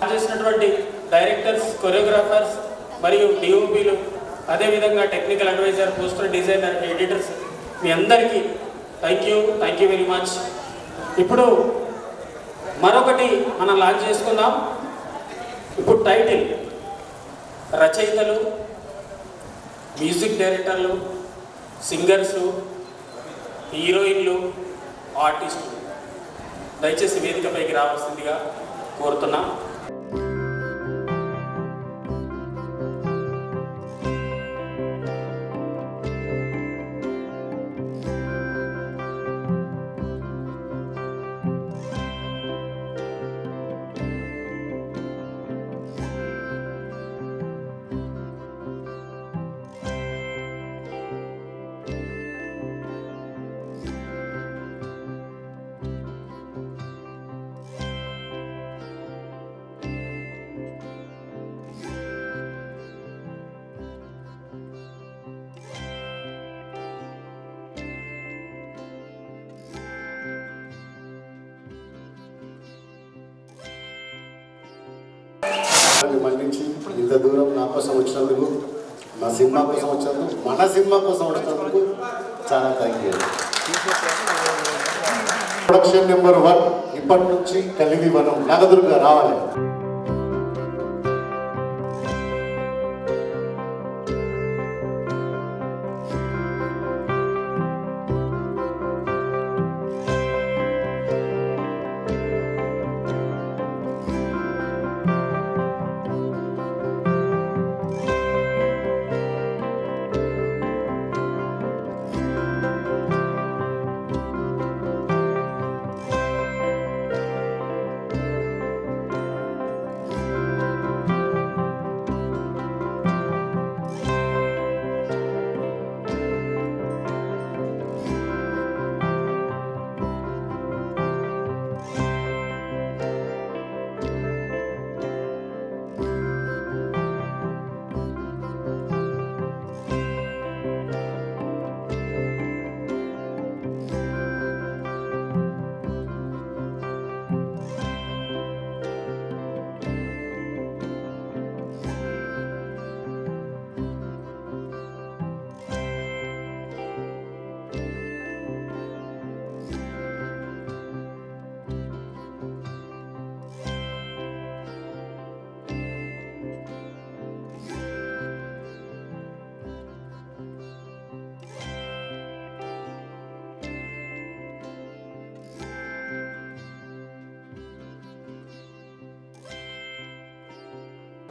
చేసినటువంటి directors, choreographers మరియు డిఓపీలు, అదేవిధంగా technical adviser, poster designer, editors మీ అందరికీ థ్యాంక్ యూ వెరీ మచ్. ఇప్పుడు మరొకటి మనం లాంచ్ చేసుకుందాం. ఇప్పుడు టైటిల్ రచయితలు, మ్యూజిక్ డైరెక్టర్లు, సింగర్సు, హీరోయిన్లు, ఆర్టిస్టులు దయచేసి వేదికపైకి రావాల్సిందిగా కోరుతున్నా. మళ్ళించి ఇంత దూరం నా కోసం వచ్చినందుకు, నా సినిమా కోసం వచ్చినందుకు, మన సినిమా కోసం వచ్చినందుకు చాలా థ్యాంక్ యూ. ప్రొడక్షన్ నెంబర్ 1 ఇప్పటి నుంచి కలివి వనం నాగదుర్గ రావాలి.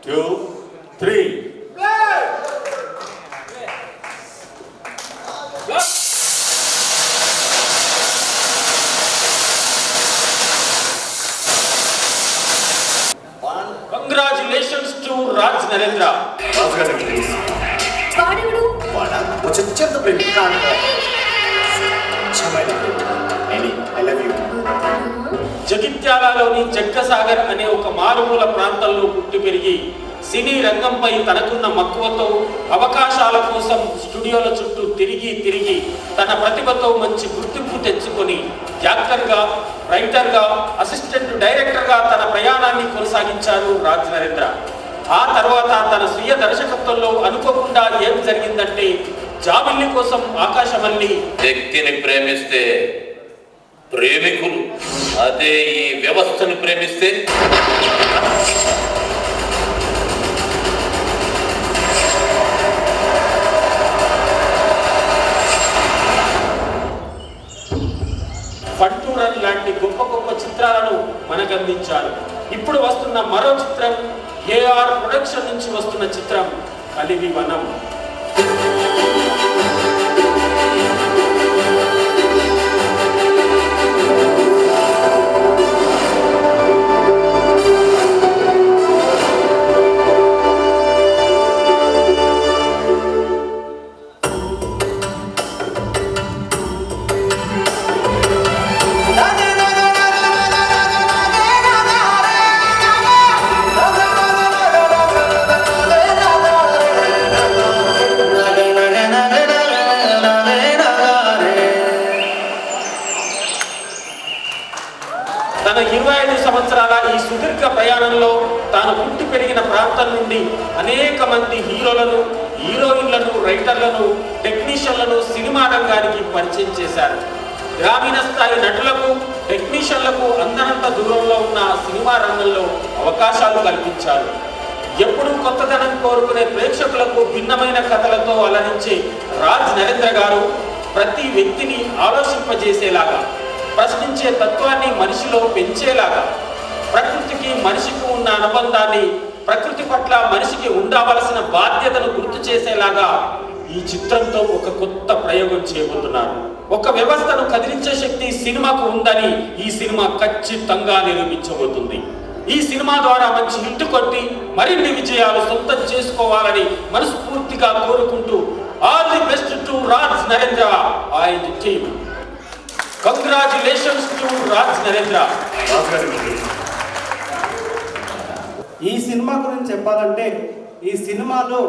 Two, three. Congratulations to Raj Narendra. జగిత్యాలలోని జగ్గసాగర్ అనే ఒక మారుమూల ప్రాంతంలో పుట్టి పెరిగి సినీ రంగంపై తనకున్న మక్కువతో అవకాశాల కోసం స్టూడియోల చుట్టూ తిరిగి తన ప్రతిభతో మంచి గుర్తింపు తెచ్చుకొని యాక్టర్గా, రైటర్గా, అసిస్టెంట్ డైరెక్టర్గా తన ప్రయాణాన్ని కొనసాగించారు రాజ్ నరేంద్ర. ఆ తర్వాత తన స్వీయ దర్శకత్వంలో అనుకోకుండా ఏం జరిగిందంటే, జాబిల్లి కోసం ఆకాశమల్లి వ్యక్తిని ప్రేమిస్తే ప్రేమికులు, అదే ఈ వ్యవస్థను ప్రేమిస్తే ఫంటూరన్ లాంటి గొప్ప గొప్ప చిత్రాలను మనకందించారు. ఇప్పుడు వస్తున్న మరో చిత్రం ఏఆర్ ప్రొడక్షన్ నుంచి వస్తున్న చిత్రం కలివి వనం. తన 25 సంవత్సరాల ఈ సుదీర్ఘ ప్రయాణంలో తాను పుట్టి పెరిగిన ప్రాంతం నుండి అనేక మంది హీరోలను, హీరోయిన్లను, రైటర్లను, టెక్నీషియన్లను సినిమా రంగానికి పరిచయం చేశారు. గ్రామీణ స్థాయి నటులకు, టెక్నీషియన్లకు అందనంత దూరంలో ఉన్న సినిమా రంగంలో అవకాశాలు కల్పించారు. ఎప్పుడూ కొత్తదనం కోరుకునే ప్రేక్షకులకు భిన్నమైన కథలతో అలరించే రాజ్ నరేంద్ర గారు ప్రతి వ్యక్తిని ఆలోచింపజేసేలాగా, ప్రశ్నించే తత్వాన్ని మనిషిలో పెంచేలాగా, ప్రకృతికి మనిషికి ఉన్న అనుబంధాన్ని, ప్రకృతి పట్ల మనిషికి ఉండవలసిన బాధ్యతను గుర్తు చేసేలాగా ఈ చిత్రంతో ఒక కొత్త ప్రయోగం చేయబోతున్నారు. ఒక వ్యవస్థను కదిలించే శక్తి సినిమాకు ఉందని ఈ సినిమా ఖచ్చితంగా నిరూపించబోతుంది. ఈ సినిమా ద్వారా మంచి హిట్ కొట్టి మరిన్ని విజయాలు సొంతం చేసుకోవాలని మనస్ఫూర్తిగా కోరుకుంటూ all the best to Raj Narendra and team. Congratulations to Raj Narendra. ఈ సినిమా గురించి చెప్పాలంటే, ఈ సినిమాలో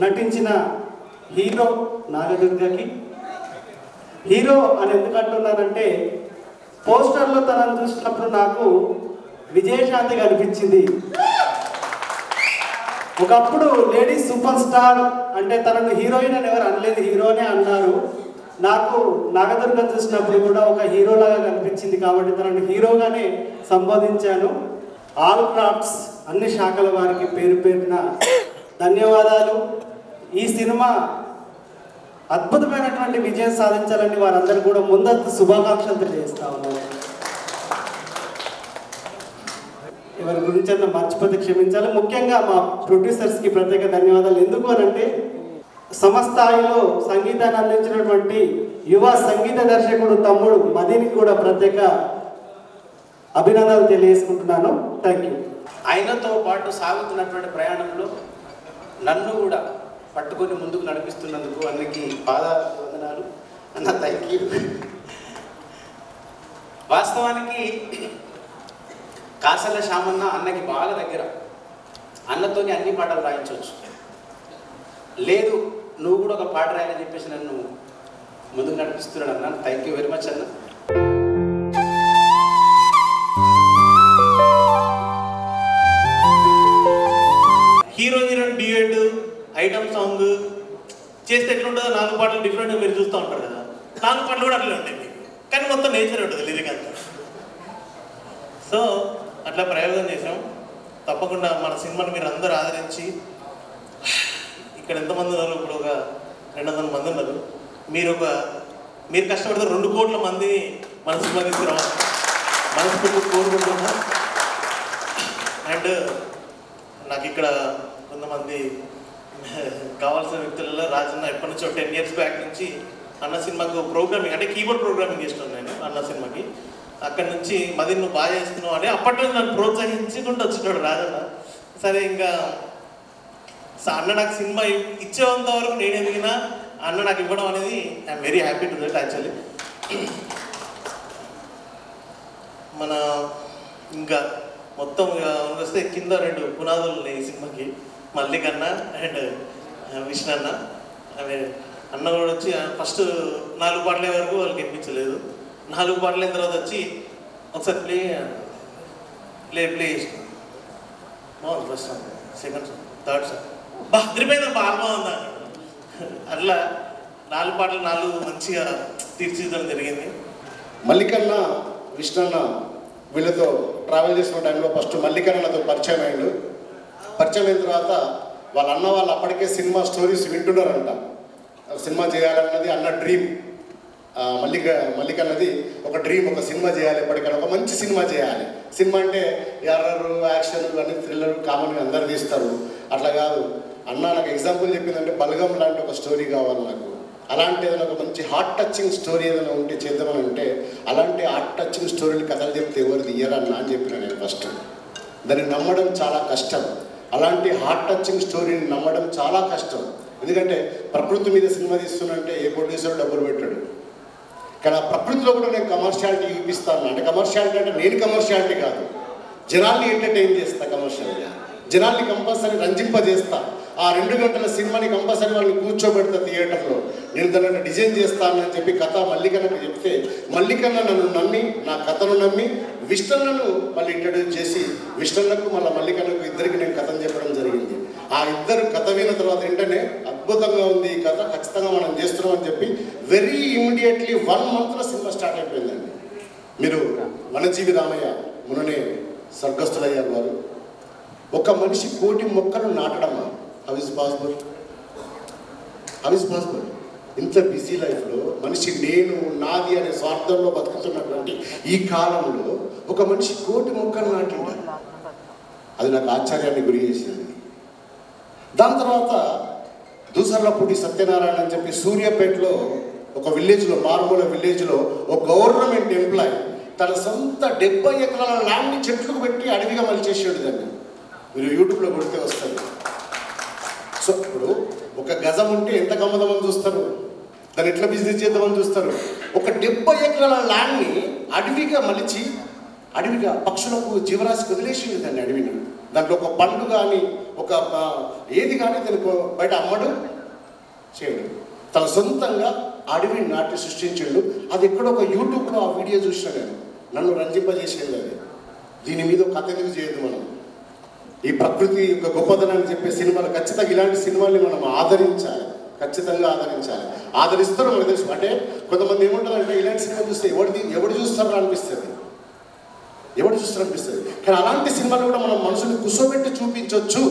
నటించిన హీరో నాగదుర్గకి, హీరో అని ఎందుకు అంటున్నానంటే పోస్టర్లో తనను చూసినప్పుడు నాకు విజయశాంతి కనిపించింది. ఒకప్పుడు లేడీస్ సూపర్ స్టార్ అంటే తనను హీరోయిన్ అని ఎవరు అనలేదు, హీరోనే అన్నారు. నాకు నాగదుర్గ చూసినప్పుడు కూడా ఒక హీరోలాగా కనిపించింది కాబట్టి తనను హీరోగానే సంబోధించాను. ఆల్ క్రాఫ్ట్స్ అన్ని శాఖల వారికి పేరు పేరున ధన్యవాదాలు. ఈ సినిమా అద్భుతమైనటువంటి విజయం సాధించాలని వారందరూ కూడా ముందస్తు శుభాకాంక్షలు తెలియజేస్తా ఉన్నారు. ఎవరి గురించి అన్న మర్చిపోతే క్షమించాలి. ముఖ్యంగా మా ప్రొడ్యూసర్స్కి ప్రత్యేక ధన్యవాదాలు. ఎందుకు అనంటే సమస్థాయిలో సంగీతాన్ని అందించినటువంటి యువ సంగీత దర్శకుడు తమ్ముడు మదీనికి కూడా ప్రత్యేక అభినందనలు తెలియజేసుకుంటున్నాను. Thank you. ఆయనతో పాటు సాగుతున్నటువంటి ప్రయాణంలో నన్ను కూడా పట్టుకొని ముందుకు నడిపిస్తున్నందుకు అన్నకి పాదాభివందనాలు అన్న. Thank you. వాస్తవానికి కాసల శ్యామన్న అన్నకి బాగా దగ్గర, అన్నతోని అన్ని పాటలు రాయించవచ్చు. లేదు నువ్వు కూడా ఒక పాట రాయాలని చెప్పేసి నన్ను ముందుకు నడిపిస్తున్నాడు అన్న. థ్యాంక్ యూ వెరీ మచ్ అన్న. Hero heroine duet item song చేస్తే ఎట్లుంటుందో 4 పాటలు డిఫరెంట్గా మీరు చూస్తూ ఉంటారు కదా. 4 పాటలు కూడా అట్లే ఉంటాయి మీకు, కానీ మొత్తం నేచర్ ఉంటుంది లిరిక్ అంతా. సో అట్లా ప్రయోగం చేసాం. తప్పకుండా మన సినిమాని మీరు అందరూ ఆదరించి, ఇక్కడ ఎంతమంది ఉన్నారు, ఇప్పుడు ఒక 200 మంది ఉన్నారు. మీరు కష్టపడితే 2 కోట్ల మంది మన సినిమా తీసుకురావాలి మనస్ఫూర్తి కోరుకుంటున్నాం. అండ్ నాకు ఇక్కడ కొంతమంది కావాల్సిన వ్యక్తులలో రాజన్న ఎప్పటి నుంచో 10 years బ్యాక్ నుంచి అన్న సినిమాకు ప్రోగ్రామింగ్ అంటే కీబోర్డ్ ప్రోగ్రామింగ్ చేస్తున్నాను నేను అన్న సినిమాకి. అక్కడి నుంచి మది నువ్వు బాగా చేస్తున్నావు అని అప్పట్లో నన్ను ప్రోత్సహించుకుంటూ వచ్చినాడు రాజన్న. సరే ఇంకా అన్న నాకు సినిమా ఇచ్చేంత వరకు నేను ఎదిగినా అన్న నాకు ఇవ్వడం అనేది I'm very happy to that actually. మన ఇంకా మొత్తం వస్తే కింద 2 పునాదులు ఉన్నాయి ఈ సినిమాకి, మల్లికన్న అండ్ విష్ణు అన్న. అన్న కూడా వచ్చి ఫస్ట్ 4 పాటల వరకు వాళ్ళకి వినిపించలేదు. 4 పాటలు అయిన తర్వాత వచ్చి ఒకసారి ప్లే చేసిన బాగుంది. First song, second song, third song అదిరిపోయిందా, బాగా బాగుందా. అట్లా 4 పాటలు 4 మంచిగా తీర్చిదిద్దడం జరిగింది. మల్లికన్న విష్ణన్న వీళ్ళతో ట్రావెల్ చేసిన టైంలో ఫస్ట్ మల్లికన్నతో పరిచయం అయ్యాడు. పరిచయం అయిన తర్వాత వాళ్ళ అన్న వాళ్ళు అప్పటికే సినిమా స్టోరీస్ వింటున్నారంట. సినిమా చేయాలన్నది అన్న డ్రీమ్. మల్లికన్నది ఒక డ్రీమ్, ఒక సినిమా చేయాలి, ఎప్పటికైనా ఒక మంచి సినిమా చేయాలి. సినిమా అంటే ఎర్రర్, యాక్షన్, అన్ని థ్రిల్లర్ కామన్గా అందరు తీస్తారు. అట్లా కాదు, అన్న నాకు ఎగ్జాంపుల్ చెప్పిందంటే బలగం లాంటి ఒక స్టోరీ కావాలి నాకు. అలాంటి ఏదైనా ఒక మంచి హార్ట్ టచింగ్ స్టోరీ ఏదైనా ఉంటే చేద్దామని ఉంటే, అలాంటి హార్ట్ టచింగ్ స్టోరీలు కథలు చెప్తే ఎవరు తీయరన్నా అని చెప్పిన నేను ఫస్ట్. దాన్ని నమ్మడం చాలా కష్టం. అలాంటి హార్ట్ టచింగ్ స్టోరీని నమ్మడం చాలా కష్టం. ఎందుకంటే ప్రకృతి మీద సినిమా తీస్తున్నంటే ఏ ప్రొడ్యూసర్ డబ్బులు పెట్టాడు. కానీ ఆ ప్రకృతిలో కూడా నేను కమర్షియాలిటీ చూపిస్తాను. అంటే కమర్షియాలిటీ అంటే నేను కమర్షియాలిటీ కాదు, జనాల్ని ఎంటర్టైన్ చేస్తా, కమర్షియల్గా జనాల్ని కంపల్సరీ రంజింపజేస్తా. ఆ 2 గంటల సినిమాని కంపల్సరీ వాళ్ళని కూర్చోబెడతా థియేటర్లో. నేను దాన్ని డిజైన్ చేస్తానని చెప్పి కథ మల్లికన్నకు చెప్తే మల్లికన్న నన్ను నమ్మి, నా కథను నమ్మి విష్ణన్నను మళ్ళీ ఇంట్రడ్యూస్ చేసి విష్ణన్నకు మళ్ళీ మల్లికన్నకు ఇద్దరికి నేను కథను చెప్పడం జరిగింది. ఆ ఇద్దరు కథ విన్న తర్వాత వెంటనే అద్భుతంగా ఉంది ఈ కథ, ఖచ్చితంగా మనం చేస్తున్నాం అని చెప్పి వెరీ ఇమ్మీడియట్లీ 1 monthలో సినిమా స్టార్ట్ అయిపోయిందండి. మీరు వనజీవి రామయ్య ముననే స్వర్గస్థులయ్యారు వారు. ఒక మనిషి 1,000,000 మొక్కలు నాటడమా? How is possible? How is possible? ఇంత బిజీ లైఫ్లో మనిషి నేను నాది అనే స్వార్థంలో బతుకుతున్నటువంటి ఈ కాలంలో ఒక మనిషి 1,000,000 మొక్కలు నాటింటారు. అది నాకు ఆశ్చర్యాన్ని గురి చేసింది. దాని తర్వాత దూసర్లపూడి సత్యనారాయణ అని చెప్పి సూర్యాపేటలో ఒక విలేజ్లో, మారుమూల విలేజ్లో ఒక గవర్నమెంట్ ఎంప్లాయ్ తన సొంత 70 ఎకరాల ల్యాండ్ని చెట్లకు పెట్టి అడవిగా మలిచేసాడు దాన్ని. మీరు యూట్యూబ్లో కొడితే వస్తారు. సో ఇప్పుడు ఒక గజం ఉంటే ఎంత గమ్మదమని చూస్తారు, దాన్ని ఎట్లా బిజినెస్ చేద్దామని చూస్తారు. ఒక 70 ఎకరాల ల్యాండ్ని అడవిగా మలిచి అడవిగా పక్షులకు జీవరాశికి వదిలేసింది దాన్ని అడవిని. దాంట్లో ఒక పండు కానీ ఒక ఏది కానీ దానికి బయట అమ్మడు చేయడు. తన సొంతంగా అడవిని నాటి సృష్టించాడు. అది ఎక్కడో ఒక యూట్యూబ్లో ఆ వీడియో చూసినా నేను, నన్ను రంజింపజేసేది అది. దీని మీద కథ ఎందుకు చేయదు మనం? ఈ ప్రకృతి యొక్క గొప్పదనాన్ని చెప్పే సినిమాలు ఖచ్చితంగా ఇలాంటి సినిమాల్ని మనం ఆదరించాలి, ఖచ్చితంగా ఆదరించాలి. ఆదరిస్తారో మనకు తెలుసు. అంటే కొంతమంది ఏమంటారంటే ఇలాంటి సినిమా చూస్తే ఎవడు చూస్తారో అనిపిస్తుంది, ఎవడు చూస్తారు అనిపిస్తుంది. కానీ అలాంటి సినిమాలు కూడా మనం మనసుని కుసోబెట్టి చూపించవచ్చు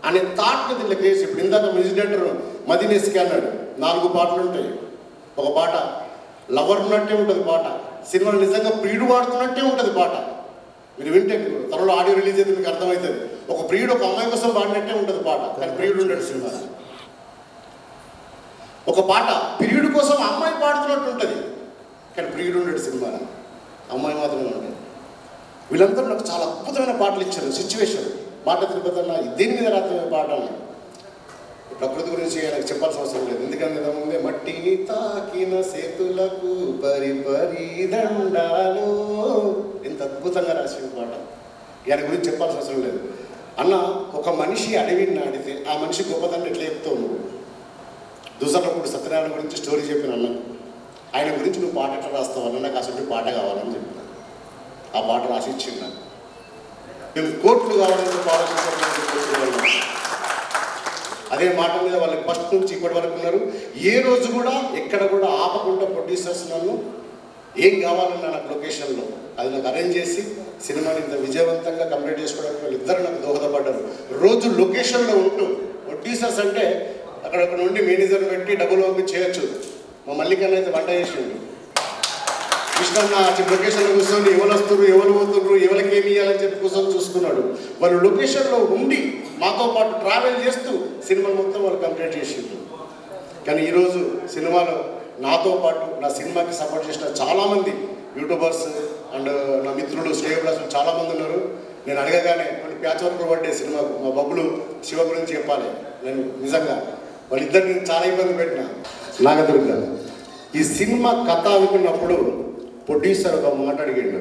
అనే థాట్ని దీనిలో క్రియేట్. ఇప్పుడు ఇందాక మ్యూజిక్ డైరెక్టర్ మదినేస్కి అన్నాడు 4 పాటలు ఉంటాయి. ఒక పాట లవర్ ఉన్నట్టే ఉంటుంది పాట, సినిమాలో నిజంగా ప్రియుడు వాడుతున్నట్టే ఉంటుంది పాట. మీరు వింటే త్వరలో ఆడియో రిలీజ్ అయితే మీకు అర్థమవుతుంది. ఒక ప్రియుడు ఒక అమ్మాయి కోసం పాడినట్టే ఉంటుంది పాట, కానీ ప్రియుడు ఉండడు సినిమా. ఒక పాట ప్రియుడు కోసం అమ్మాయి పాడుతున్నట్టు ఉంటుంది, కానీ ప్రియుడు ఉండడు సినిమా, అమ్మాయి మాత్రమే ఉంటుంది. వీళ్ళందరూ నాకు చాలా అద్భుతమైన పాటలు ఇచ్చారు. సిచ్యువేషన్ మాట తిరుపతి అన్న దేని మీద రాత్రి పాట అన్న ప్రకృతి గురించి ఆయనకు చెప్పాల్సిన అవసరం లేదు. ఎందుకంటే ముందే మట్టిని తాకిన సేతులకు పరిపరి దండాలు, ఎంత అద్భుతంగా రాసిన పాట. ఆయన గురించి చెప్పాల్సిన అవసరం లేదు. అన్న ఒక మనిషి అడవిని నాటితే ఆ మనిషి గొప్పతనం ఎట్లా చెప్తావు నువ్వు? దూసర్లపూడి సత్యనారాయణ గురించి స్టోరీ చెప్పిన అన్న, ఆయన గురించి నువ్వు పాట ఎట్లా రాస్తావు అన్న, నాకు అసలు పాట కావాలని చెప్పిన. ఆ పాట రాసి ఇచ్చింది నాకు. మేము కోట్లు కావాలని ఆలోచించాలి. అదే మాట మీద వాళ్ళకి ఫస్ట్ నుంచి ఇప్పటి వరకు ఉన్నారు. ఏ రోజు కూడా ఎక్కడ కూడా ఆపకుండా ప్రొడ్యూసర్స్ నన్ను ఏం కావాలన్నా నాకు లొకేషన్లో అది నాకు అరేంజ్ చేసి సినిమాని ఇంత విజయవంతంగా కంప్లీట్ చేసుకోవడానికి వాళ్ళిద్దరు నాకు దోహదపడ్డారు. రోజు లొకేషన్లో ఉంటూ ప్రొడ్యూసర్స్ అంటే అక్కడ నుండి మేనేజర్ పెట్టి డబ్బులు పంపి చేయొచ్చు. మా మల్లికన్న అయితే వంట చేసిండు. కృష్ణన్న లొకేషన్లో కూర్చొని ఎవరు వస్తున్నారు, ఎవరు పోతున్నారు, ఎవరికి ఏమి ఇవ్వాలని చెప్పి కూర్చొని చూసుకున్నాడు. వాళ్ళు లొకేషన్లో ఉండి మాతో పాటు ట్రావెల్ చేస్తూ సినిమాలు మొత్తం వాళ్ళు కంప్లీట్ చేసిండ్రు. కానీ ఈరోజు సినిమాలో నాతో పాటు నా సినిమాకి సపోర్ట్ చేసిన చాలామంది యూట్యూబర్స్ అండ్ నా మిత్రులు శ్రేయభిలాషులు చాలామంది ఉన్నారు. నేను అడగగానే ప్యాచ్ వర్క్ పడ్డే సినిమాకు మా బబ్బులు శివ గురించి చెప్పాలి. నేను నిజంగా వాళ్ళిద్దరిని చాలా ఇబ్బంది పెట్టిన. నాగదుర్గ ఈ సినిమా కథ అనుకున్నప్పుడు ప్రొడ్యూసర్ ఒక మాట అడిగాడు,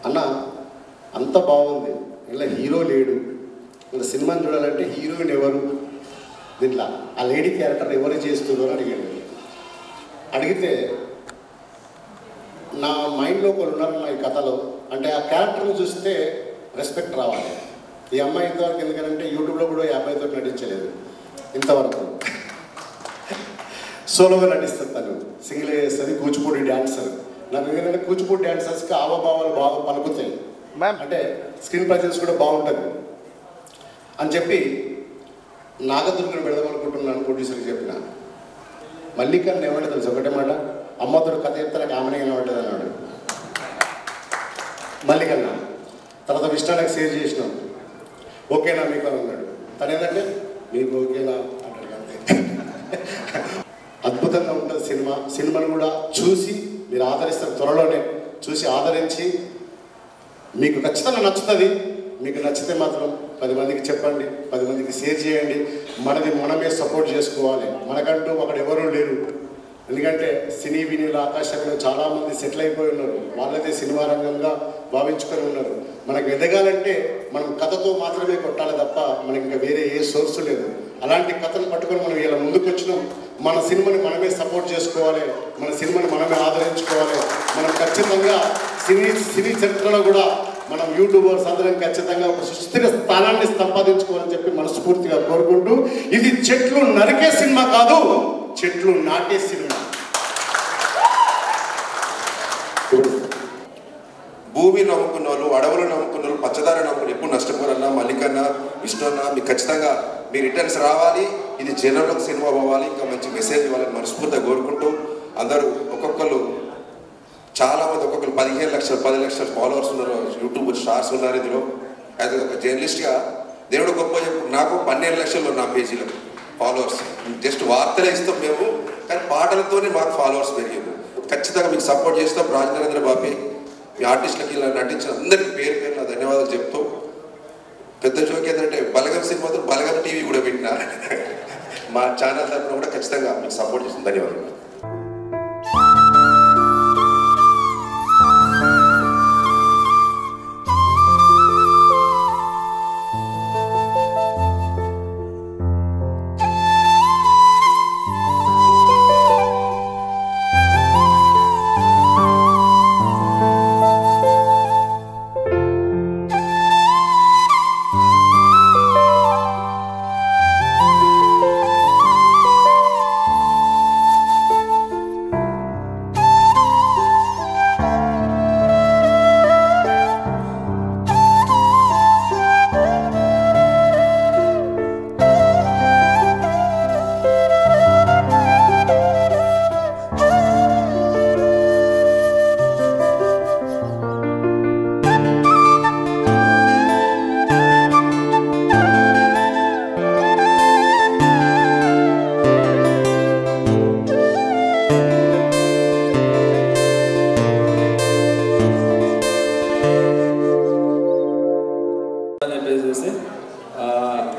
అన్న అంత బాగుంది, ఇలా హీరో లేడు, ఇలా సినిమాని చూడాలంటే హీరోయిన్ ఎవరు, దీంట్లో ఆ లేడీ క్యారెక్టర్ ఎవరు చేస్తున్నారు అని అడిగాడు. అడిగితే నా మైండ్లో ఒకరు ఉన్నారు నా ఈ కథలో. అంటే ఆ క్యారెక్టర్ని చూస్తే రెస్పెక్ట్ రావాలి. ఈ అమ్మాయి ఇంతవరకు ఎందుకంటే యూట్యూబ్లో కూడా ఈ అమ్మాయితో నటించలేదు ఇంతవరకు. సోలోగా నటిస్తుంది, తను సింగిల్ చేస్తుంది, కూచిపూడి డ్యాన్సర్. నాకు ఏంటంటే కూచిపూడి డ్యాన్సర్స్కి హావభావాలు బాగా పలుకుతాయి, అంటే స్క్రీన్ ప్రజెన్స్ కూడా బాగుంటుంది అని చెప్పి నాగదుర్గను పెడదామనుకుంటున్నాను. ప్రొడ్యూసర్కి చెప్పిన మల్లికన్న ఏమంటే తెలుసు ఒకటే మాట, అమ్మతోడు కథ చెప్తే నాకు ఆమెనే ఏమంటుంది అన్నాడు మల్లికన్న. తర్వాత విష్ణానికి షేర్ చేసినాం, ఓకేనా మీకు అని అన్నాడు. తను ఏంటంటే మీకు ఓకేనా అంటాడు అంతే. అద్భుతంగా ఉంటుంది సినిమా. సినిమాను కూడా చూసి మీరు ఆదరిస్తారు, త్వరలోనే చూసి ఆదరించి మీకు ఖచ్చితంగా నచ్చుతుంది. మీకు నచ్చితే మాత్రం 10 మందికి చెప్పండి, 10 మందికి షేర్ చేయండి. మనది మనమే సపోర్ట్ చేసుకోవాలి. మనకంటూ అక్కడ ఎవరూ లేరు. ఎందుకంటే సినీ వినీల ఆకాశంలో చాలామంది సెటిల్ అయిపోయి ఉన్నారు. వాళ్ళదే సినిమా రంగంగా భావించుకొని ఉన్నారు. మనకు ఎదగాలంటే మనం కథతో మాత్రమే కొట్టాలి తప్ప మనకి ఇంకా వేరే ఏ సోర్సు లేదు. అలాంటి కథను పట్టుకొని మనం ఇలా ముందుకు వచ్చినాం. మన సినిమాని మనమే సపోర్ట్ చేసుకోవాలి, మన సినిమాని మనమే ఆదరించుకోవాలి. మనం ఖచ్చితంగా సినీ చరిత్రలో కూడా మనం యూట్యూబర్స్ అందరం ఖచ్చితంగా ఒక సుస్థిర స్థానాన్ని సంపాదించుకోవాలని చెప్పి మనస్ఫూర్తిగా కోరుకుంటూ, ఇది చెట్లు నరికే సినిమా కాదు, చెట్లు నాటే సినిమా. భూమి నమ్ముకున్న వాళ్ళు, అడవులు నమ్ముకున్న వాళ్ళు, పచ్చదార నమ్ముకుని ఎప్పుడు నష్టపోరన్నా, మల్లికన్నా, ఇష్టన్నా, మీకు ఖచ్చితంగా మీ రిటర్న్స్ రావాలి. ఇది జనంలోకి సినిమా పోవాలి, ఇంకా మంచి మెసేజ్ ఇవ్వాలని మనస్ఫూర్తిగా కోరుకుంటూ, అందరూ ఒక్కొక్కరు చాలామంది ఒక్కొక్కరు 15 లక్షలు 10 లక్షల ఫాలోవర్స్ ఉన్నారు, యూట్యూబ్ స్టార్స్ ఉన్నారు. ఇందులో యాజ్ ఒక జర్నలిస్ట్గా దేవుడు గొప్ప చెప్పు, నాకు 12 లక్షలు నా పేజీలో ఫాలోవర్స్. జస్ట్ వార్తలే ఇస్తాం మేము, కానీ పాటలతోనే మాకు ఫాలోవర్స్ పెరిగారు. ఖచ్చితంగా మీకు సపోర్ట్ చేస్తాం. రాజనరేంద్ర బాబీ మీ ఆర్టిస్టులకి ఇలా నటించిన అందరికీ పేరు పేరు నా ధన్యవాదాలు చెప్తూ, పెద్ద జోక్ ఏంటంటే బలగం సినిమాతో బలగం టీవీ కూడా పెట్టిన మా ఛానల్ తరఫున కూడా ఖచ్చితంగా మీకు సపోర్ట్ చేస్తాం. ధన్యవాదాలు.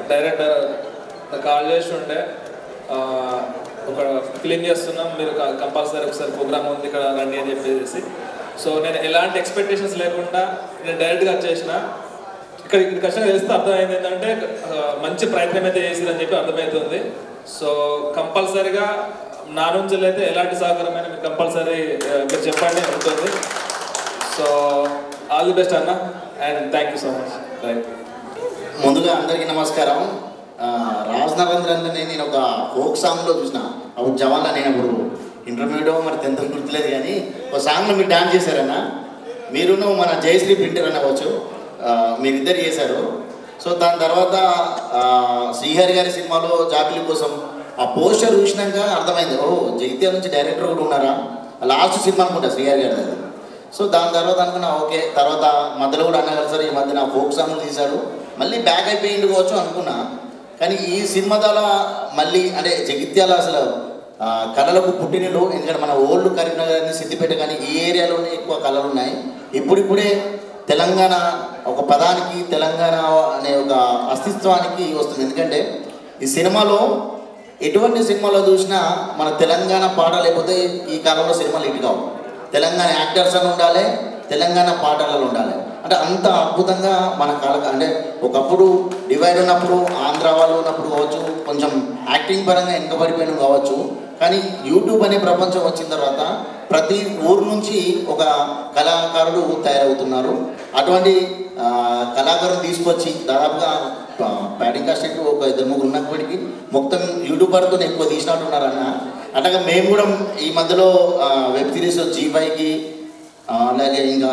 డైరెక్టర్ కాల్ చేసి ఉండే ఒక ఫిలిం చేస్తున్నాం, మీరు కంపల్సరీ ఒకసారి ప్రోగ్రామ్ ఉంది ఇక్కడ రండి అని చెప్పేసి. సో నేను ఎలాంటి ఎక్స్పెక్టేషన్స్ లేకుండా నేను డైరెక్ట్గా వచ్చేసిన. ఇక్కడికి వచ్చిన తెలిస్తే అర్థమైంది ఏంటంటే మంచి ప్రయత్నం అయితే చేసిందని చెప్పి అర్థమవుతుంది. సో కంపల్సరీగా నా నుంచి అయితే ఎలాంటి సహకారమైనా మీరు కంపల్సరీ మీరు చెప్పండి ఉంటుంది. సో ఆల్ ది బెస్ట్ అన్న, and thank you so much. Thank you. ముందుగా అందరికీ నమస్కారం. రాజనరేంద్రని నేను ఒక ఫోక్ సాంగ్లో చూసిన, అప్పుడు జవాన్లో నేను అప్పుడు ఇంటర్మీడియట్ మరి 10th గుర్తులేదు, కానీ ఒక సాంగ్లో మీరు డాన్స్ చేశారన్న. మీరును మన జయశ్రీ ప్రింటర్ అనవచ్చు, మీరిద్దరు చేశారు. సో దాని తర్వాత శ్రీహరి గారి సినిమాలో జాబిలి కోసం ఆ పోస్టర్ చూసినాక అర్థమైంది, ఓ జగిత్యాల నుంచి డైరెక్టర్ కూడా ఉన్నారా, లాస్ట్ సినిమా అనుకుంటా శ్రీహరి గారి అది. సో దాని తర్వాత అనుకున్నా ఓకే, తర్వాత మధ్యలో కూడా అన్న కలిసారు, ఈ మధ్య నా ఫోక్ సాంగ్ తీశారు, మళ్ళీ బ్యాక్ అయిపోయింది కావచ్చు అనుకున్నా. కానీ ఈ సినిమా ద్వారా మళ్ళీ అంటే జగిత్యాల అసలు కళలకు పుట్టినలు, ఎందుకంటే మన ఓల్డ్ కరీంనగర్ కానీ సిద్దిపేట కానీ ఈ ఏరియాలోనే ఎక్కువ కళలు ఉన్నాయి. ఇప్పుడిప్పుడే తెలంగాణ ఒక పదానికి, తెలంగాణ అనే ఒక అస్తిత్వానికి వస్తుంది. ఎందుకంటే ఈ సినిమాలో ఎటువంటి సినిమాలో చూసినా మన తెలంగాణ పాట లేకపోతే ఈ కాలంలో సినిమాలు హిట్ కావు. తెలంగాణ యాక్టర్స్ అని ఉండాలి, తెలంగాణ పాటలలో ఉండాలి. అంటే అంత అద్భుతంగా మన కళకు, అంటే ఒకప్పుడు డివైడ్ ఉన్నప్పుడు ఆంధ్ర వాళ్ళు ఉన్నప్పుడు కావచ్చు, కొంచెం యాక్టింగ్ పరంగా వెనుకబడిపోయిన కావచ్చు. కానీ యూట్యూబ్ అనే ప్రపంచం వచ్చిన తర్వాత ప్రతి ఊరు నుంచి ఒక కళాకారుడు తయారవుతున్నారు. అటువంటి కళాకారులు తీసుకొచ్చి దాదాపుగా బ్యాటింగ్ కాస్ట్ ఒక 2-3 ఉన్నప్పటికీ మొత్తం యూట్యూబర్తో ఎక్కువ తీసినట్టున్నారన్న. అట్లాగా మేము కూడా ఈ మధ్యలో వెబ్ సిరీస్ G5కి అలాగే ఇంకా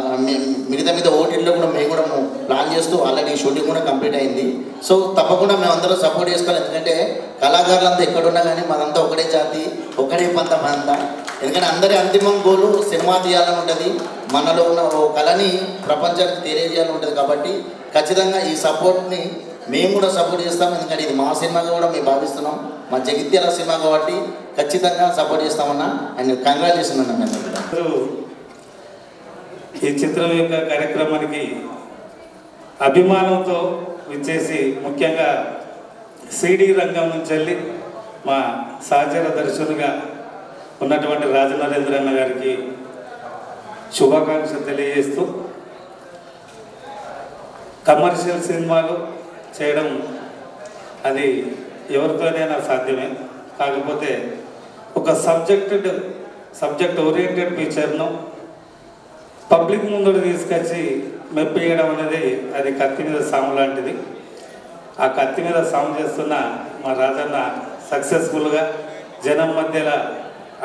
మిగతా ఓటీటీలో కూడా మేము కూడా ప్లాన్ చేస్తూ ఆల్రెడీ షూటింగ్ కూడా కంప్లీట్ అయింది. సో తప్పకుండా మేము అందరూ సపోర్ట్ చేసుకోవాలి. ఎందుకంటే కళాకారులంతా ఎక్కడున్నా కానీ మాదంతా ఒకటే జాతి, ఒకటే పంత. ఎందుకంటే అందరి అంతిమం గోలు సినిమా తీయాలని ఉంటుంది, మనలో ఉన్న ఓ కళని ప్రపంచానికి తెలియజేయాలని ఉంటుంది. కాబట్టి ఖచ్చితంగా ఈ సపోర్ట్ని మేము కూడా సపోర్ట్ చేస్తాం. ఎందుకంటే ఇది మా సినిమాగా కూడా మేము భావిస్తున్నాం, మా జగిత్యాల సినిమా కాబట్టి ఖచ్చితంగా సపోర్ట్ చేస్తామన్నా. అండ్ కంగ్రాచులేషన్ అన్న. మేము ఈ చిత్రం యొక్క కార్యక్రమానికి అభిమానంతో విచ్చేసి, ముఖ్యంగా సినీ రంగం నుంచి వెళ్ళి మా సహచర దర్శకునిగా ఉన్నటువంటి రాజనరేంద్ర అన్న గారికి శుభాకాంక్షలు తెలియజేస్తూ, కమర్షియల్ సినిమాలు చేయడం అది ఎవరితోనైనా సాధ్యమే. కాకపోతే ఒక సబ్జెక్ట్ ఓరియంటెడ్ పిక్చర్ను పబ్లిక్ ముందుకు తీసుకొచ్చి మెప్పియడం అనేది అది కత్తి మీద సాము లాంటిది. ఆ కత్తి మీద సాము చేస్తున్న మా రాజన్న సక్సెస్ఫుల్గా జనం మధ్యలో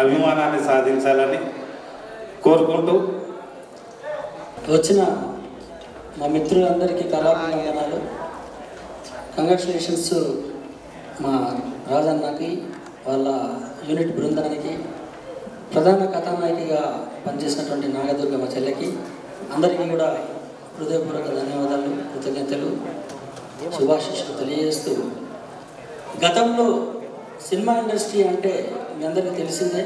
అభిమానాన్ని సాధించాలని కోరుకుంటూ వచ్చిన మా మిత్రులందరికీ కళాభివందనాలు. కంగ్రాచులేషన్స్ మా రాజన్నకి, వాళ్ళ యూనిట్ బృందానికి, ప్రధాన కథానాయకిగా పనిచేసినటువంటి నాగదుర్గ మా చెల్లెకి అందరికీ కూడా హృదయపూర్వక ధన్యవాదాలు, కృతజ్ఞతలు, శుభాశీస్సులు తెలియజేస్తూ, గతంలో సినిమా ఇండస్ట్రీ అంటే మీ అందరికీ తెలిసిందే,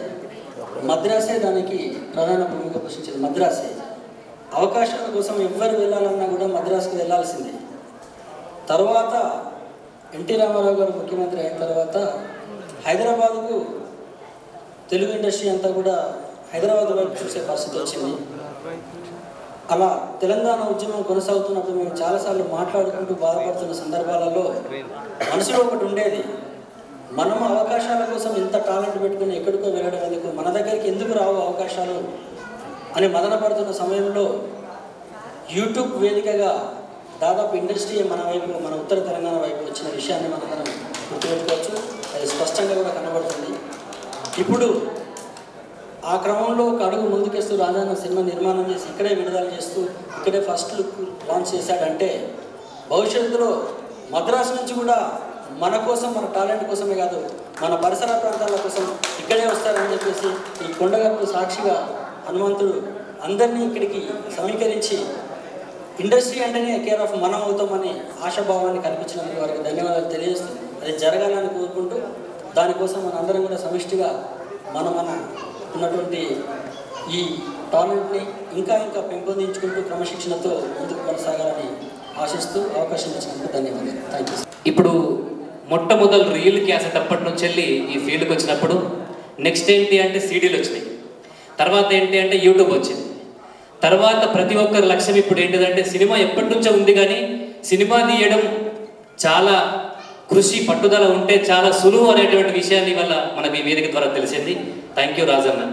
మద్రాసే దానికి ప్రధాన భూమిక పోషించేది. మద్రాసే అవకాశాల కోసం ఎవ్వరు వెళ్ళాలన్నా కూడా మద్రాసుకు వెళ్ళాల్సిందే. తర్వాత ఎన్టీ రామారావు గారు ముఖ్యమంత్రి అయిన తర్వాత హైదరాబాద్కు తెలుగు ఇండస్ట్రీ అంతా కూడా హైదరాబాద్ వైపు చూసే పరిస్థితి వచ్చింది. అలా తెలంగాణ ఉద్యమం కొనసాగుతున్నప్పుడు మేము చాలాసార్లు మాట్లాడుకుంటూ బాధపడుతున్న సందర్భాలలో మనసులో ఒకటి ఉండేది, మనం అవకాశాల కోసం ఇంత టాలెంట్ పెట్టుకుని ఎక్కడికో వెళ్ళడం ఎందుకు, మన దగ్గరికి ఎందుకు రావు అవకాశాలు అని మదన పడుతున్న సమయంలో యూట్యూబ్ వేదికగా దాదాపు ఇండస్ట్రీ మన వైపు, మన ఉత్తర తెలంగాణ వైపు వచ్చిన విషయాన్ని మనందరం గుర్తుపెట్టుకోవచ్చు. అది స్పష్టంగా కూడా కనబడుతుంది. ఇప్పుడు ఆ క్రమంలో ఒక అడుగు ముందుకేస్తూ రాజన్న సినిమా నిర్మాణం చేసి ఇక్కడే విడుదల చేస్తూ ఇక్కడే ఫస్ట్ లుక్ లాంచ్ చేశాడంటే భవిష్యత్తులో మద్రాసు నుంచి కూడా మన కోసం, మన టాలెంట్ కోసమే కాదు, మన పరిసర ప్రాంతాల కోసం ఇక్కడే వస్తారని చెప్పేసి ఈ కొండగట్టు సాక్షిగా హనుమంతుడు అందరినీ ఇక్కడికి సమీకరించి ఇండస్ట్రీ అంటేనే కేర్ ఆఫ్ మనం అవుతామని ఆశాభావాన్ని కల్పించినందుకు వారికి ధన్యవాదాలు తెలియజేస్తూ, అది జరగాలని కోరుకుంటూ, దానికోసం మన అందరం కూడా సమిష్టిగా మన ఉన్నటువంటి ఈ టాలెంట్ని ఇంకా ఇంకా పెంపొందించుకుంటూ క్రమశిక్షణతో ముందుకు కొనసాగాలని ఆశిస్తూ అవకాశం ఇచ్చినందుకు ధన్యవాదాలు. Thank you. ఇప్పుడు మొట్టమొదలు రీల్ క్యాసెట్ అప్పటి నుంచి వెళ్ళి ఈ ఫీల్డ్కి వచ్చినప్పుడు నెక్స్ట్ ఏంటి అంటే సీడీలు వచ్చినాయి, తర్వాత ఏంటి అంటే యూట్యూబ్ వచ్చింది, తర్వాత ప్రతి ఒక్కరి లక్ష్యం ఇప్పుడు ఏంటిదంటే సినిమా ఎప్పటి నుంచో ఉంది కానీ సినిమా తీయడం చాలా కృషి పట్టుదల ఉంటే చాలా సులువు అనేటువంటి విషయాన్ని వల్ల మనకు ఈ వేదిక ద్వారా తెలిసింది. Thank you Rajanna.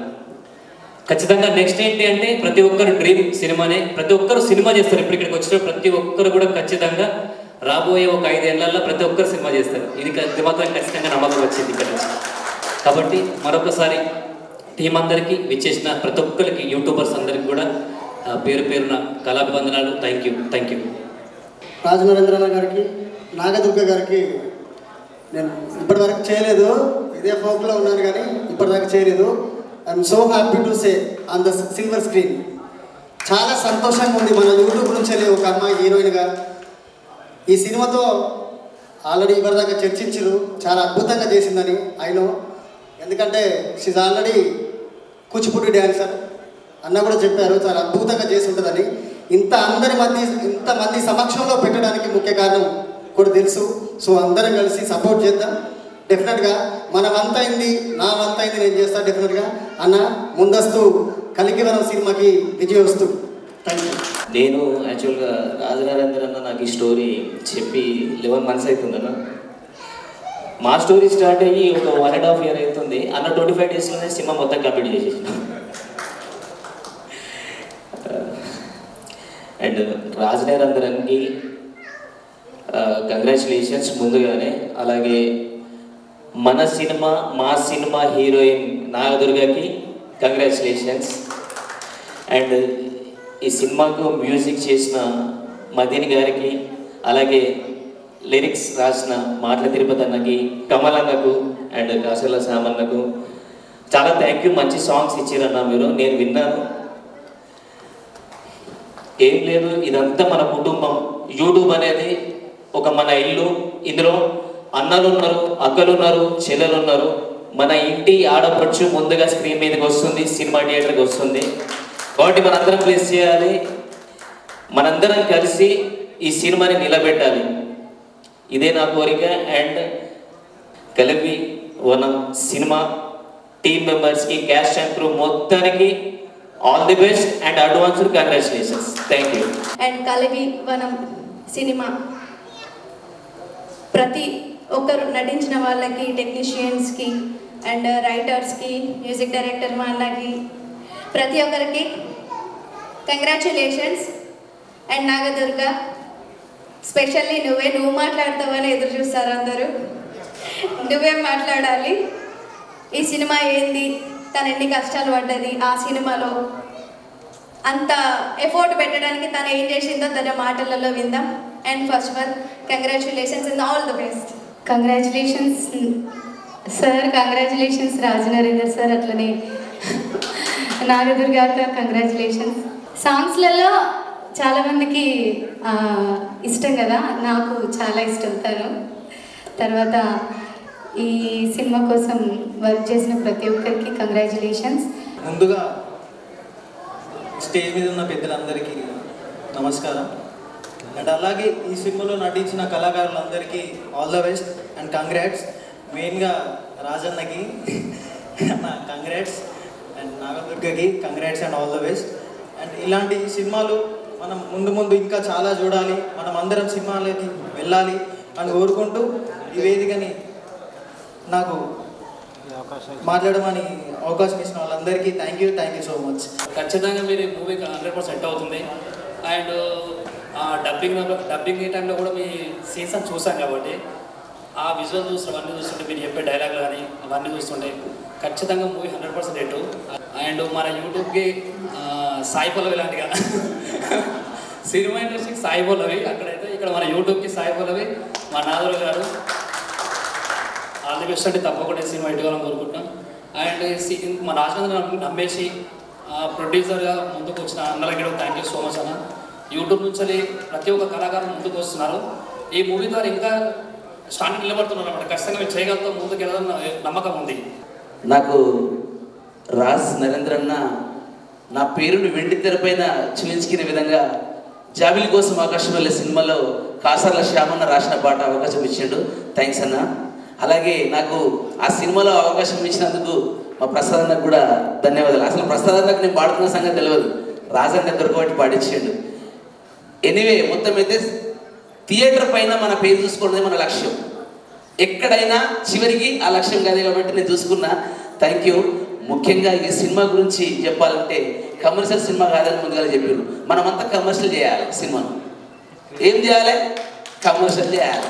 ఖచ్చితంగా నెక్స్ట్ ఏంటి అంటే ప్రతి ఒక్కరు డ్రీమ్ సినిమానే, ప్రతి ఒక్కరు సినిమా చేస్తారు. ఇప్పుడు ఇక్కడికి వచ్చిన ప్రతి ఒక్కరు కూడా ఖచ్చితంగా రాబోయే ఒక 5 ఏళ్లలో ప్రతి ఒక్కరు సినిమా చేస్తారు. ఇది మాత్రం ఖచ్చితంగా నమ్మకం వచ్చింది ఇక్కడ నుంచి. కాబట్టి మరొకసారి టీం అందరికీ, విచ్చేసిన ప్రతి ఒక్కరికి, యూట్యూబర్స్ అందరికీ కూడా పేరు పేరున కళాభివందనాలు. Thank you. రాజనరేంద్రన్న గారికి, నాగదుర్గ గారికి నేను ఇప్పటివరకు చేయలేదు, ఇదే ఫోక్లో ఉన్నాను కానీ ఇప్పటిదాకా చేయలేదు. I'm so happy to say on the silver screen. చాలా సంతోషంగా ఉంది మన యూట్యూబ్ నుంచి వెళ్ళి ఒక అమ్మాయి హీరోయిన్గా ఈ సినిమాతో ఆల్రెడీ ఇప్పటిదాకా చర్చించారు, చాలా అద్భుతంగా చేసిందని అయినో. ఎందుకంటే షీజ్ ఆల్రెడీ కూచిపూడి డ్యాన్సర్ అన్న కూడా చెప్పారు, చాలా అద్భుతంగా చేసి ఉంటుందని. ఇంతమంది సమక్షంలో పెట్టడానికి ముఖ్య కారణం కూడా తెలుసు. సో అందరం కలిసి సపోర్ట్ చేద్దాం. డెఫినెట్గా మన వంతైంది, నా వంతైంది నేను చేస్తాను డెఫినెట్గా. అన్న ముందస్తు కలికివరం సినిమాకి విజయోస్తు. Thank you. నేను యాక్చువల్గా రాజనరేంద్ర అన్న నాకు ఈ స్టోరీ చెప్పి 11 months అవుతుందన్న. మా స్టోరీ స్టార్ట్ అయ్యి ఒక 1.5 year అవుతుంది అన్న. 25 daysలోనే సినిమా మొత్తం కంప్లీట్ చేసేసిన. అండ్ రాజనరేంద్రన్కి కంగ్రాచులేషన్స్ ముందుగానే. అలాగే మా సినిమా హీరోయిన్ నాగదుర్గకి కంగ్రాచులేషన్స్. అండ్ ఈ సినిమాకు మ్యూజిక్ చేసిన మదీన్ గారికి, అలాగే లిరిక్స్ రాసిన మాటల తిరుపతి అన్నకి, కమల్ అన్నకు అండ్ కాసల సామన్నకు చాలా థ్యాంక్ యూ. మంచి సాంగ్స్ ఇచ్చారన్న మీరు, నేను విన్నాను. ఏం లేదు, ఇదంతా మన కుటుంబం. యూట్యూబ్ అనేది ఒక మన ఇల్లు. ఇందులో అన్నలు ఉన్నారు, అక్కలు ఉన్నారు, చెల్లెలు ఉన్నారు. మన ఇంటి ఆడపడుచు ముందుగా స్క్రీన్ మీదకి వస్తుంది, సినిమా థియేటర్కి వస్తుంది. కాబట్టి మనందరం ప్లేస్ చేయాలి, మనందరం కలిసి ఈ సినిమాని నిలబెట్టాలి. ఇదే నా కోరిక. అండ్ కలిపి వనం సినిమా టీమ్ మెంబర్స్కి, క్యాస్ట్ అండ్ క్రూ మొత్తానికి all the best and advanced congratulations. Thank you. And కలిపి వనం సినిమా ప్రతి ఒక్కరు నటించిన వాళ్ళకి, టెక్నీషియన్స్కి అండ్ రైటర్స్కి, మ్యూజిక్ డైరెక్టర్ మా అన్నకి, ప్రతి ఒక్కరికి కంగ్రాచులేషన్స్. అండ్ నాగదుర్గ స్పెషల్లీ నువ్వు మాట్లాడతావని ఎదురు చూస్తారు అందరూ. నువ్వేం మాట్లాడాలి, ఈ సినిమా ఏంది, తను ఎన్ని కష్టాలు పడ్డది ఆ సినిమాలో, అంత ఎఫోర్ట్ పెట్టడానికి తను ఏం చేసిందో తన మాటలలో విందాం. And first of all congratulations and all the best. Congratulations sir, congratulations Rajanarender sir, అట్లనే నాగదుర్గ గారు కంగ్రాచులేషన్స్. సాంగ్స్లలో చాలామందికి ఇష్టం కదా, నాకు చాలా ఇష్టం తను. తర్వాత ఈ సినిమా కోసం వర్క్ చేసిన ప్రతి ఒక్కరికి కంగ్రాచులేషన్స్. ముందుగా స్టేజ్ మీద ఉన్న పెద్దలందరికీ నమస్కారం. అండ్ అలాగే ఈ సినిమాలో నటించిన కళాకారులందరికీ all the best and congrats. మెయిన్గా రాజన్నకి కంగ్రాట్స్ అండ్ నాగదుర్గకి congrats and all the best. And ఇలాంటి సినిమాలు మనం ముందు ముందు ఇంకా చాలా చూడాలి, మనం అందరం సినిమాలకి వెళ్ళాలి అని కోరుకుంటూ ఈ వేదికని నాకు మాట్లాడమని అవకాశం ఇచ్చిన వాళ్ళందరికీ థ్యాంక్ యూ సో మచ్. ఖచ్చితంగా మీరు మూవీకి 100% సెట్ అవుతుంది. అండ్ డబ్బింగ్ టైంలో కూడా మీ సీన్స్ అని చూసాం కాబట్టి ఆ విజువల్ అవన్నీ చూస్తుంటే, మీరు చెప్పే డైలాగ్ కానీ అవన్నీ చూస్తుంటే ఖచ్చితంగా మూవీ 100% హిట్. అండ్ మన యూట్యూబ్కి సాయి పల్లవి లాంటిగా సినిమా ఇండస్ట్రీకి సాయి పల్లవి, అక్కడైతే ఇక్కడ మన యూట్యూబ్కి సాయి పల్లవి, మా నాదరు గారు. ఆల్ ది బెస్ట్ అంటే తప్పకుండా సినిమా హిట్ కావాలని కోరుకుంటున్నాం. అండ్ మా రాజేంద్ర నమ్మేసి ప్రొడ్యూసర్గా ముందుకు వచ్చిన అన్నలకి థ్యాంక్ యూ సో మచ్ అన్న. యూట్యూబ్ నుంచి ప్రతి ఒక్క కళాకారులు ముందుకు వస్తున్నారు. ఈ మూవీ ద్వారా ఇంకా స్టాండ్ నిలబడుతున్నారు అన్నమాట. ఖచ్చితంగా మీరు చేయగలుగుతాం, ముందుకు వెళ్ళాలని నమ్మకం ఉంది. నాకు రాజ్ నరేంద్ర అన్న నా పేరుని వెండి తెరపైన చూపించుకునే విధంగా జాబిలి కోసం ఆకాశం వెళ్ళే సినిమాలో కాసర్ల శ్యామన్న రాసిన పాట అవకాశం ఇచ్చిండు. థ్యాంక్స్ అన్న. అలాగే నాకు ఆ సినిమాలో అవకాశం ఇచ్చినందుకు మా ప్రసాద్ అన్నకు కూడా ధన్యవాదాలు. అసలు ప్రసాద్ అన్నకు నేను పాడుతున్న సంగతి తెలియదు, రాజన్న దొరకబట్టి పాడించాడు. ఎనీవే మొత్తం అయితే థియేటర్ పైన మన పేరు చూసుకోవడమే మన లక్ష్యం. ఎక్కడైనా చివరికి ఆ లక్ష్యం కాదు కాబట్టి నేను చూసుకున్నా. Thank you. ముఖ్యంగా ఈ సినిమా గురించి చెప్పాలంటే కమర్షియల్ సినిమా కాదని ముందుగా చెప్పారు. మనమంతా కమర్షియల్ చేయాలి, సినిమాను ఏం చేయాలి, కమర్షియల్ చేయాలి.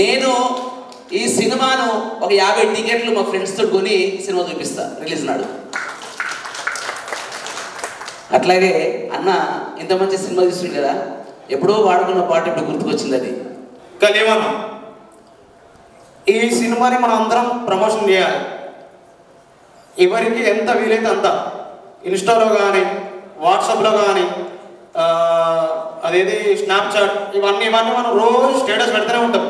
నేను ఈ సినిమాను ఒక 50 టికెట్లు మా ఫ్రెండ్స్తో కొని సినిమా చూపిస్తా రిలీజ్ నాడు. అట్లాగే అన్న ఇంత మంచి సినిమా తీస్తుంది కదా, ఎప్పుడో వాడుకున్న పాట ఇప్పుడు గుర్తుకొచ్చింది. అది కలివన ఈ సినిమాని మనం అందరం ప్రమోషన్ చేయాలి. ఎవరికి ఎంత వీలైతే అంత ఇన్స్టాలో కానీ, వాట్సాప్లో కానీ, అదేది స్నాప్చాట్, ఇవన్నీ మనం రోజు స్టేటస్ పెడుతూనే ఉంటాం.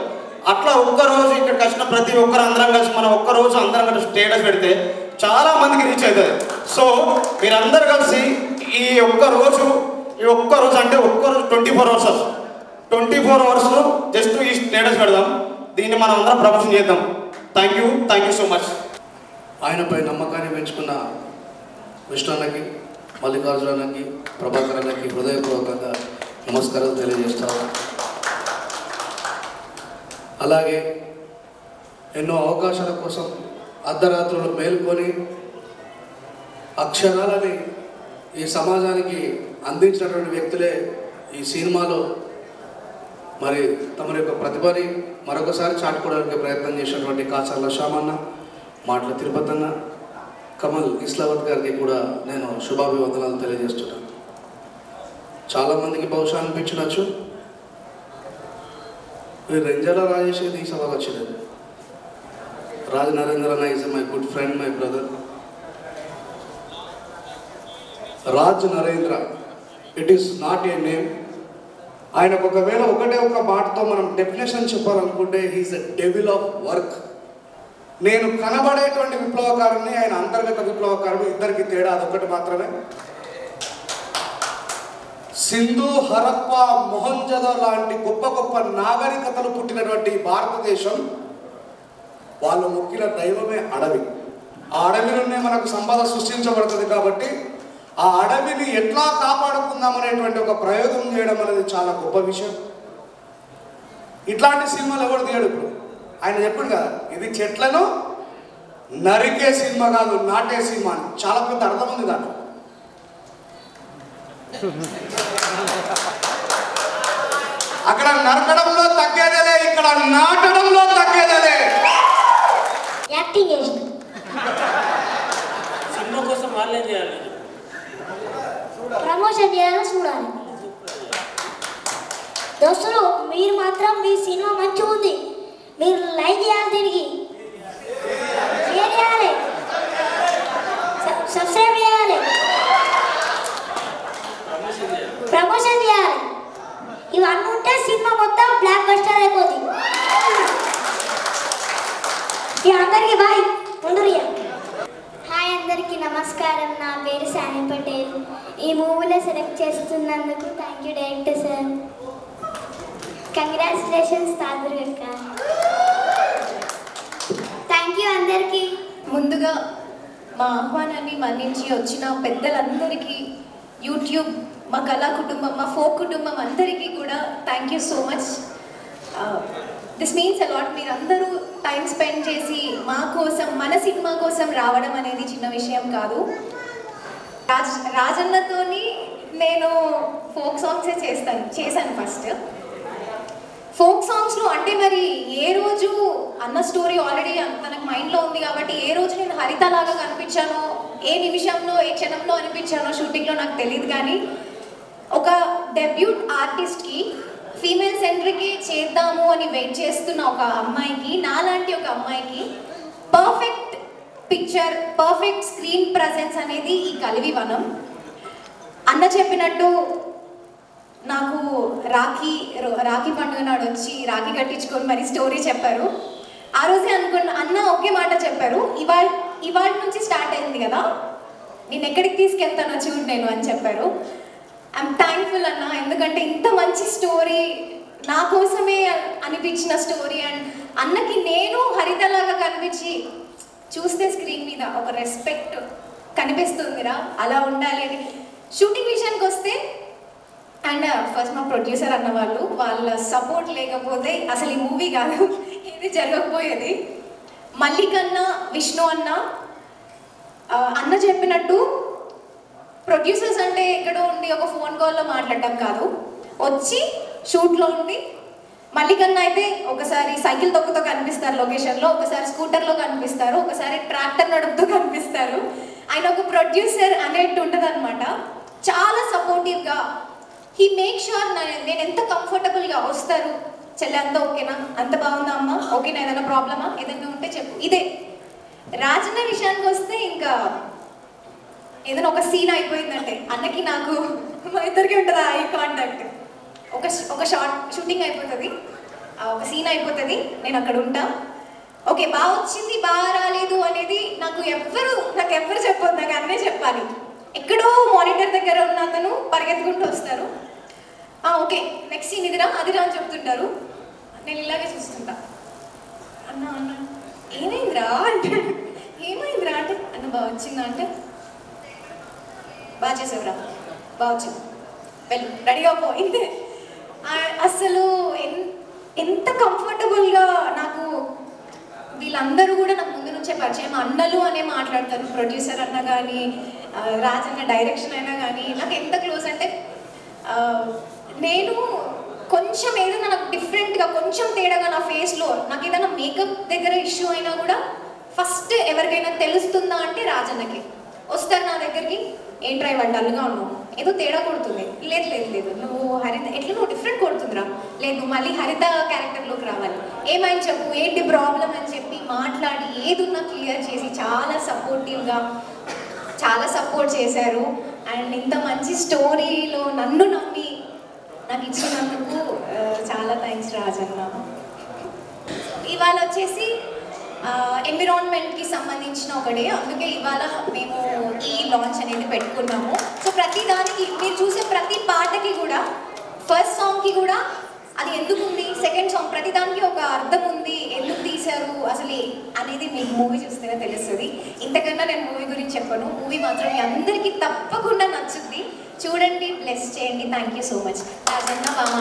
అట్లా ఒక్కరోజు ఇక్కడికి వచ్చిన ప్రతి ఒక్కరు అందరం కలిసి మనం ఒక్కరోజు అందరం కలిసి స్టేటస్ పెడితే చాలా మందికి రీచ్ అవుతుంది. సో మీరందరూ కలిసి ఈ ఒక్కరోజు అంటే ఒక్కరోజు 24 అవర్స్ జస్ట్ ఈ స్టేటస్ పెడదాం. దీన్ని మనం అందరం ప్రమోషన్ చేద్దాం. Thank you so much. ఆయనపై నమ్మకాన్ని పెంచుకున్న విష్ణున్నకి, మల్లికార్జునకి, ప్రభాకర్ అన్నకి హృదయపూర్వకంగా నమస్కారాలు తెలియజేస్తాను. అలాగే ఎన్నో అవకాశాల కోసం అర్ధరాత్రులు మేల్కొని అక్షరాలని ఈ సమాజానికి అందించినటువంటి వ్యక్తులే ఈ సినిమాలో మరి తమ యొక్క ప్రతిభని మరొకసారి చాటుకోవడానికి ప్రయత్నం చేసినటువంటి కాసర్ల శ్యామన్న, మాటల తిరుపతి అన్న, కమల్ ఇస్లావత్ గారికి కూడా నేను శుభాభివందనాలు తెలియజేస్తున్నాను. చాలామందికి బహుశా అనిపించవచ్చు రెంజల రాజేష్ ఈ సభకు వచ్చినది. రాజ్ నరేంద్ర అన్న is my good friend, my brother. Raj Narendra, it is not a name. ఆయనకు ఒకవేళ ఒకటే ఒక మాటతో మనం డెఫినేషన్ చెప్పాలనుకుంటే he is a devil of work. నేను కనబడేటువంటి విప్లవకారుని, ఆయన అంతర్గత విప్లవకారుడు, ఇద్దరికి తేడా అదొకటి మాత్రమే. సింధు, హరప్ప, మొహంజదో లాంటి గొప్ప గొప్ప నాగరికతలు పుట్టినటువంటి భారతదేశం, వాళ్ళు మొక్కిన దైవమే అడవి. ఆ అడవిలోనే మనకు సంపద సృష్టించబడుతుంది. కాబట్టి ఆ అడవిని ఎట్లా కాపాడుకుందాం అనేటువంటి ఒక ప్రయోగం చేయడం అనేది చాలా గొప్ప విషయం. ఇట్లాంటి సినిమాలు ఎవరు తీయడు ఇప్పుడు. ఆయన చెప్పాడు కదా, ఇది చెట్లను నరికే సినిమా కాదు, నాటే సినిమా అని. చాలా పెద్ద అర్థం ఉంది దాంట్లో. అక్కడ నరకడంలో తగ్గేదేలే, ఇక్కడ నాటడంలో తగ్గేదేలే. యాక్టింగ్ చేసి సినిమా కోసం వాళ్ళేం చేయాలి? ప్రమోషన్ చేయాలని చూడాలి. దోస్తులు మీరు మాత్రం మీ సినిమా మంచిగా ఉంది, మీరు లైక్ చేయాలి, దీనికి షేర్ చేయాలి, సబ్స్క్రైబ్ చేయాలి, ప్రమోషన్ చేయాలి. ఇవన్నీ ఉంటే సినిమా మొత్తం బ్లాక్ బస్టర్ అయిపోతుంది. అందరికీ బాయ్. ముందురియా హాయ్, అందరికీ నమస్కారం. నా పేరు సాని పటేల్. ఈ మూవీలో సెలెక్ట్ చేస్తున్నందుకు thank you director sir. Congratulations తాదుర్గక్క. థ్యాంక్ యూ అందరికీ. ముందుగా మా ఆహ్వానాన్ని మన్నించి వచ్చిన పెద్దలందరికీ, యూట్యూబ్, మా కళా కుటుంబం, మా ఫోక్ కుటుంబం అందరికీ కూడా thank you so much. This means a lot. మీరందరూ టైం స్పెండ్ చేసి మా కోసం, మన సినిమా కోసం రావడం అనేది చిన్న విషయం కాదు. రాజన్నతోని నేను ఫోక్ సాంగ్సే చేశాను ఫస్ట్. ఫోక్ సాంగ్స్లో అంటే మరి ఏ రోజు అన్న స్టోరీ ఆల్రెడీ తనకు మైండ్లో ఉంది కాబట్టి ఏ రోజు నేను హరిత లాగా కనిపించానో, ఏ నిమిషంలో ఏ క్షణంలో అనిపించానో షూటింగ్లో నాకు తెలియదు. కానీ ఒక డెబ్యూట్ ఆర్టిస్ట్కి ఫీమేల్ సెంట్రిక్ చేద్దాము అని వెయిట్ చేస్తున్న ఒక అమ్మాయికి, నాలాంటి ఒక అమ్మాయికి perfect picture, perfect screen presence అనేది ఈ కలివి వనం. అన్న చెప్పినట్టు నాకు రాఖీ పండుగ నాడు వచ్చి రాఖీ కట్టించుకొని మరి స్టోరీ చెప్పారు. ఆ రోజే అనుకున్న అన్న ఒకే మాట చెప్పారు, ఇవాళ నుంచి స్టార్ట్ అయింది కదా, నేను ఎక్కడికి తీసుకెళ్తానో చూడు నేను అని చెప్పారు. ఐఎమ్ థ్యాంక్ఫుల్ అన్న, ఎందుకంటే ఇంత మంచి స్టోరీ నా కోసమే అనిపించిన స్టోరీ. అండ్ అన్నకి నేను హరితలాగా కనిపించి చూస్తే స్క్రీన్ మీద ఒక రెస్పెక్ట్ కనిపిస్తుందిరా, అలా ఉండాలి అని. షూటింగ్ విషయానికి వస్తే అండ్ ఫస్ట్ మా ప్రొడ్యూసర్ అన్న వాళ్ళ సపోర్ట్ లేకపోతే అసలు ఈ మూవీ కాదు, ఇది జరగకపోయేది. మల్లికన్న, విష్ణు అన్న చెప్పినట్టు ప్రొడ్యూసర్స్ అంటే ఎక్కడో ఉండి ఒక ఫోన్ కాల్లో మాట్లాడటం కాదు, వచ్చి షూట్లో ఉండి. మల్లికన్న అయితే ఒకసారి సైకిల్ తొక్కుతో కనిపిస్తారు లొకేషన్లో, ఒకసారి స్కూటర్లో కనిపిస్తారు, ఒకసారి ట్రాక్టర్ నడుపుతూ కనిపిస్తారు. ఆయన ఒక ప్రొడ్యూసర్ అనేట్టు ఉంటుంది అనమాట. చాలా సపోర్టివ్గా హీ మేక్ ష్యూర్ నేను ఎంత కంఫర్టబుల్గా వస్తారు, చెల్లె అంతా ఓకేనా, అంత బాగుందా అమ్మ, ఓకేనా, ఏదైనా ప్రాబ్లమా, ఏదైనా ఉంటే చెప్పు. ఇదే రాజన్న విషయానికి వస్తే ఇంకా ఏదైనా ఒక సీన్ అయిపోయిందంటే అన్నకి నాకు మా ఇద్దరికి ఉంటుంది ఐ కాంటాక్ట్. ఒక షూటింగ్ అయిపోతుంది, ఒక సీన్ అయిపోతుంది, నేను అక్కడ ఉంటా. ఓకే బాగా వచ్చింది, బాగా రాలేదు అనేది నాకు ఎవ్వరు చెప్పొద్దు, నాకు అన్నే చెప్పాలి. ఎక్కడో మానిటర్ దగ్గర ఉన్న అతను పరిగెత్తుకుంటూ వస్తారు, ఓకే నెక్స్ట్ సీన్ ఇదిరా అదిరా అని చెప్తుంటారు. నేను ఇలాగే చూస్తుంటా, అన్న ఏమైందిరా అంటే, ఏమైందిరా అంటే, అన్న బాగా వచ్చిందా అంటే, బాగా చేసేవరా, బాగా వచ్చింది, వెళ్ళి రెడీగా పోయింది. అసలు ఎంత కంఫర్టబుల్గా నాకు వీళ్ళందరూ కూడా నాకు ముందు నుంచే పరిచయం. అన్నలు అనే మాట్లాడతారు, ప్రొడ్యూసర్ అన్న కానీ, రాజన్న డైరెక్షన్ అయినా కానీ నాకు ఎంత క్లోజ్ అంటే, నేను కొంచెం ఏదైనా నాకు డిఫరెంట్గా కొంచెం తేడాగా నా ఫేస్లో నాకు ఏదైనా మేకప్ దగ్గర ఇష్యూ అయినా కూడా ఫస్ట్ ఎవరికైనా తెలుస్తుందా అంటే రాజన్నకి వస్తారు నా దగ్గరికి. ఏంట్రా ఇవాళ డల్గా ఉన్నావు, ఏదో తేడా కొడుతుంది, లేదు లేదు లేదు నువ్వు హరిత ఎట్లా నువ్వు డిఫరెంట్ కొడుతుందిరా, లేదు మళ్ళీ హరిత క్యారెక్టర్లోకి రావాలి, ఏమైనా చెప్పు, ఏంటి ప్రాబ్లం అని చెప్పి మాట్లాడి ఏదున్నా క్లియర్ చేసి చాలా సపోర్టివ్గా చాలా సపోర్ట్ చేశారు. అండ్ ఇంత మంచి స్టోరీలో నన్ను నమ్మి నాకు ఇచ్చినందుకు చాలా థ్యాంక్స్ రాజన్న. ఇవాళ వచ్చేసి ఎన్విరాన్మెంట్కి సంబంధించిన ఒకటే, అందుకే ఇవాళ మేము ఈ లాంచ్ అనేది పెట్టుకున్నాము. సో ప్రతి దానికి మీరు చూసే ప్రతి పాటకి కూడా, ఫస్ట్ సాంగ్కి కూడా అది ఎందుకు ఉంది, సెకండ్ సాంగ్ ప్రతి దానికి ఒక అర్థం ఉంది, ఎందుకు తీశారు అసలు అనేది మీకు మూవీ చూస్తేనే తెలుస్తుంది. ఇంతకన్నా నేను మూవీ గురించి చెప్పను, మూవీ మాత్రం మీ అందరికీ తప్పకుండా నచ్చుద్ది. చూడండి, బ్లెస్ చేయండి. Thank you so much. Rajanna బాగా